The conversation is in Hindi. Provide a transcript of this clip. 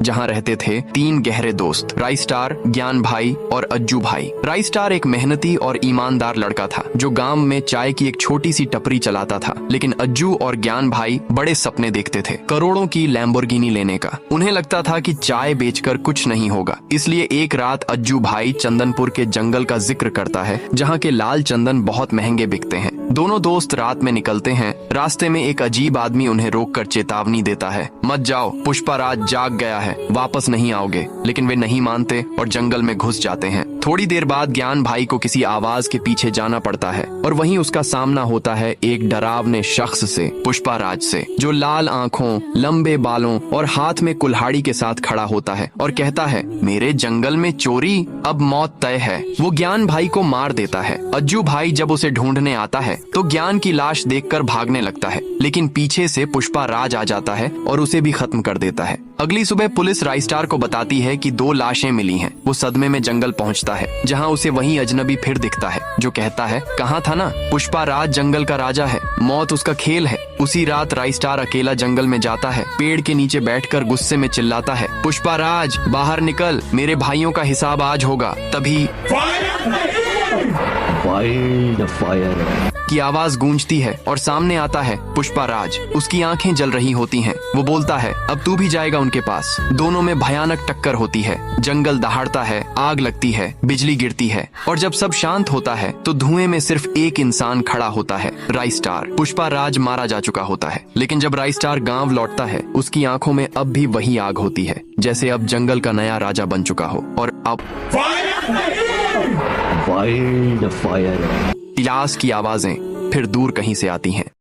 जहाँ रहते थे 3 गहरे दोस्त, राइस्टार, ज्ञान भाई और अज्जू भाई। राइस्टार एक मेहनती और ईमानदार लड़का था जो गांव में चाय की एक छोटी सी टपरी चलाता था, लेकिन अज्जू और ज्ञान भाई बड़े सपने देखते थे, करोड़ों की लैम्बोर्गिनी लेने का। उन्हें लगता था कि चाय बेचकर कुछ नहीं होगा, इसलिए एक रात अज्जू भाई चंदनपुर के जंगल का जिक्र करता है जहाँ के लाल चंदन बहुत महंगे बिकते हैं। दोनों दोस्त रात में निकलते हैं। रास्ते में एक अजीब आदमी उन्हें रोककर चेतावनी देता है, मत जाओ, पुष्पाराज जाग गया है, वापस नहीं आओगे। लेकिन वे नहीं मानते और जंगल में घुस जाते हैं। थोड़ी देर बाद ज्ञान भाई को किसी आवाज के पीछे जाना पड़ता है और वहीं उसका सामना होता है एक डरावने शख्स से, पुष्पाराज से, जो लाल आंखों, लंबे बालों और हाथ में कुल्हाड़ी के साथ खड़ा होता है और कहता है, मेरे जंगल में चोरी, अब मौत तय है। वो ज्ञान भाई को मार देता है। अज्जू भाई जब उसे ढूंढने आता है तो ज्ञान की लाश देखकर भागने लगता है, लेकिन पीछे से पुष्पाराज आ जाता है और उसे भी खत्म कर देता है। अगली सुबह पुलिस राइस्टार को बताती है कि 2 लाशें मिली हैं। वो सदमे में जंगल पहुंचता है जहां उसे वही अजनबी फिर दिखता है जो कहता है, कहा था ना, पुष्पाराज जंगल का राजा है, मौत उसका खेल है। उसी रात राइस्टार अकेला जंगल में जाता है, पेड़ के नीचे बैठकर गुस्से में चिल्लाता है, पुष्पाराज बाहर निकल, मेरे भाइयों का हिसाब आज होगा। तभी फायर की आवाज गूंजती है और सामने आता है पुष्पाराज। उसकी आंखें जल रही होती हैं। वो बोलता है, अब तू भी जाएगा उनके पास। दोनों में भयानक टक्कर होती है। जंगल दहाड़ता है, आग लगती है, बिजली गिरती है और जब सब शांत होता है तो धुएं में सिर्फ एक इंसान खड़ा होता है, राइस्टार। पुष्पाराज मारा जा चुका होता है, लेकिन जब राइस्टार गांव लौटता है उसकी आंखों में अब भी वही आग होती है, जैसे अब जंगल का नया राजा बन चुका हो। और अब फायर की आवाजें फिर दूर कहीं से आती हैं।